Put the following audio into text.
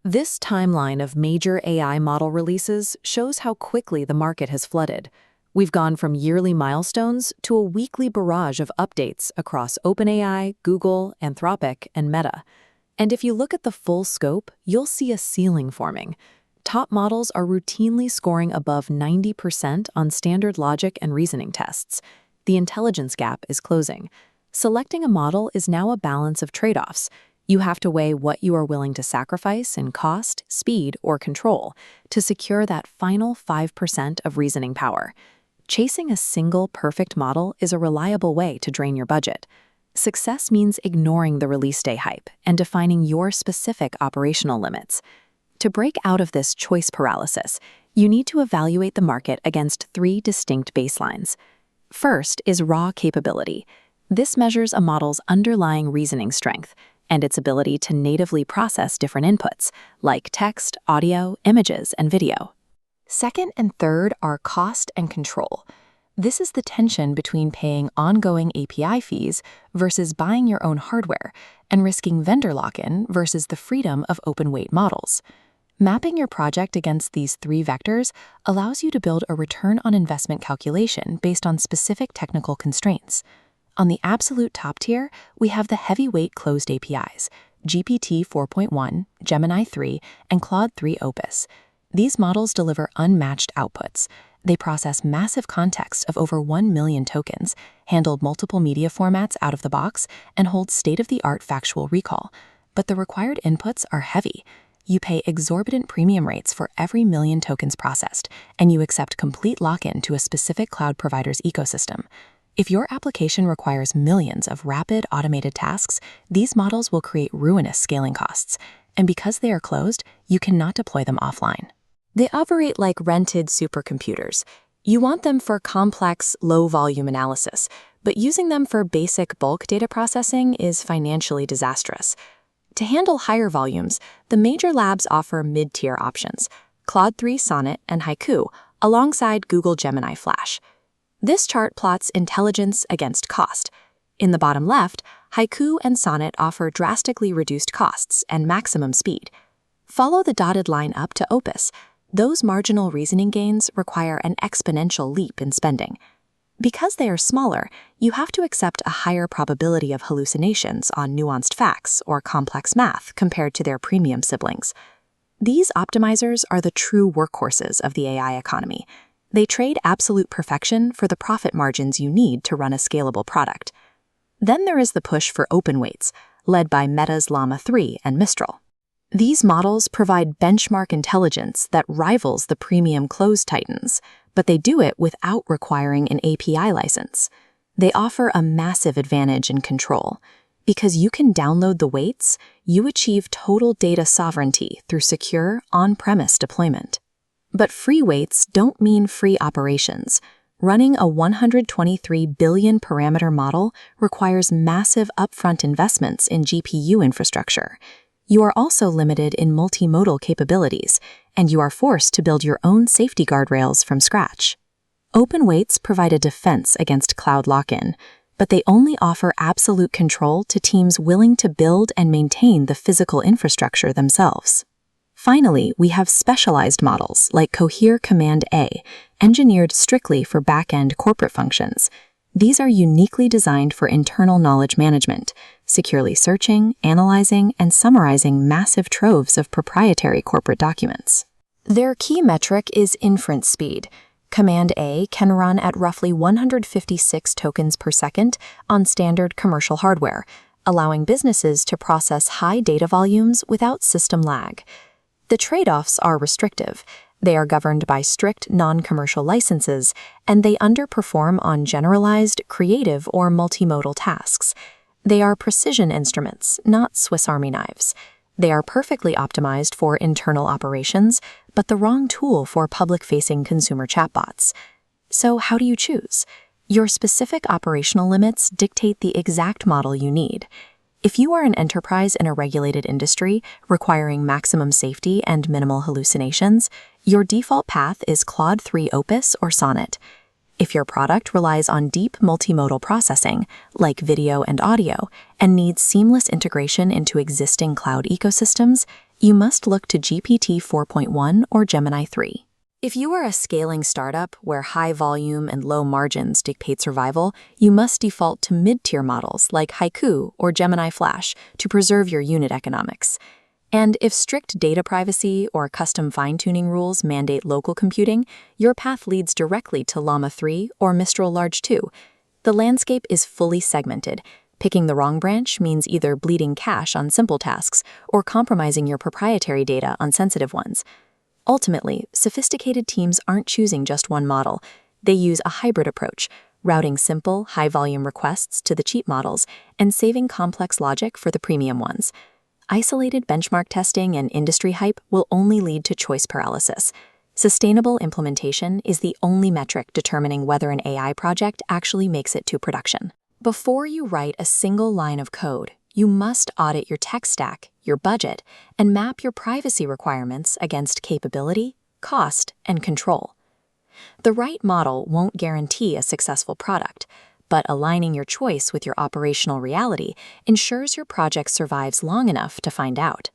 This timeline of major AI model releases shows how quickly the market has flooded. We've gone from yearly milestones to a weekly barrage of updates across OpenAI, Google, Anthropic, and Meta. And if you look at the full scope, you'll see a ceiling forming. Top models are routinely scoring above 90% on standard logic and reasoning tests. The intelligence gap is closing. Selecting a model is now a balance of trade-offs. You have to weigh what you are willing to sacrifice in cost, speed, or control to secure that final 5% of reasoning power. Chasing a single perfect model is a reliable way to drain your budget. Success means ignoring the release day hype and defining your specific operational limits. To break out of this choice paralysis, you need to evaluate the market against three distinct baselines. First is raw capability. This measures a model's underlying reasoning strength and its ability to natively process different inputs, like text, audio, images, and video. Second and third are cost and control. This is the tension between paying ongoing API fees versus buying your own hardware, and risking vendor lock-in versus the freedom of open-weight models. Mapping your project against these three vectors allows you to build a return on investment calculation based on specific technical constraints. On the absolute top tier, we have the heavyweight closed APIs, GPT 4.1, Gemini 3, and Claude 3 Opus. These models deliver unmatched outputs. They process massive context of over 1 million tokens, handle multiple media formats out of the box, and hold state-of-the-art factual recall. But the required inputs are heavy. You pay exorbitant premium rates for every million tokens processed, and you accept complete lock-in to a specific cloud provider's ecosystem. If your application requires millions of rapid, automated tasks, these models will create ruinous scaling costs. And because they are closed, you cannot deploy them offline. They operate like rented supercomputers. You want them for complex, low-volume analysis, but using them for basic bulk data processing is financially disastrous. To handle higher volumes, the major labs offer mid-tier options, Claude 3 Sonnet and Haiku, alongside Google Gemini Flash. This chart plots intelligence against cost. In the bottom left, Haiku and Sonnet offer drastically reduced costs and maximum speed. Follow the dotted line up to Opus. Those marginal reasoning gains require an exponential leap in spending. Because they are smaller, you have to accept a higher probability of hallucinations on nuanced facts or complex math compared to their premium siblings. These optimizers are the true workhorses of the AI economy. They trade absolute perfection for the profit margins you need to run a scalable product. Then there is the push for open weights, led by Meta's Llama 3 and Mistral. These models provide benchmark intelligence that rivals the premium closed titans, but they do it without requiring an API license. They offer a massive advantage in control. Because you can download the weights, you achieve total data sovereignty through secure, on-premise deployment. But free weights don't mean free operations. Running a 123 billion parameter model requires massive upfront investments in GPU infrastructure. You are also limited in multimodal capabilities, and you are forced to build your own safety guardrails from scratch. Open weights provide a defense against cloud lock-in, but they only offer absolute control to teams willing to build and maintain the physical infrastructure themselves. Finally, we have specialized models like Cohere Command A, engineered strictly for back-end corporate functions. These are uniquely designed for internal knowledge management, securely searching, analyzing, and summarizing massive troves of proprietary corporate documents. Their key metric is inference speed. Command A can run at roughly 156 tokens per second on standard commercial hardware, allowing businesses to process high data volumes without system lag. The trade-offs are restrictive. They are governed by strict non-commercial licenses, and they underperform on generalized, creative, or multimodal tasks. They are precision instruments, not Swiss Army knives. They are perfectly optimized for internal operations, but the wrong tool for public-facing consumer chatbots. So how do you choose? Your specific operational limits dictate the exact model you need. If you are an enterprise in a regulated industry requiring maximum safety and minimal hallucinations, your default path is Claude 3 Opus or Sonnet. If your product relies on deep multimodal processing, like video and audio, and needs seamless integration into existing cloud ecosystems, You must look to GPT 4.1 or Gemini 3. If you are a scaling startup where high volume and low margins dictate survival, you must default to mid-tier models like Haiku or Gemini Flash to preserve your unit economics. And if strict data privacy or custom fine-tuning rules mandate local computing, your path leads directly to Llama 3 or Mistral Large 2. The landscape is fully segmented. Picking the wrong branch means either bleeding cash on simple tasks or compromising your proprietary data on sensitive ones. Ultimately, sophisticated teams aren't choosing just one model. They use a hybrid approach, routing simple, high-volume requests to the cheap models and saving complex logic for the premium ones. Isolated benchmark testing and industry hype will only lead to choice paralysis. Sustainable implementation is the only metric determining whether an AI project actually makes it to production. Before you write a single line of code, you must audit your tech stack, your budget, and map your privacy requirements against capability, cost, and control. The right model won't guarantee a successful product, but aligning your choice with your operational reality ensures your project survives long enough to find out.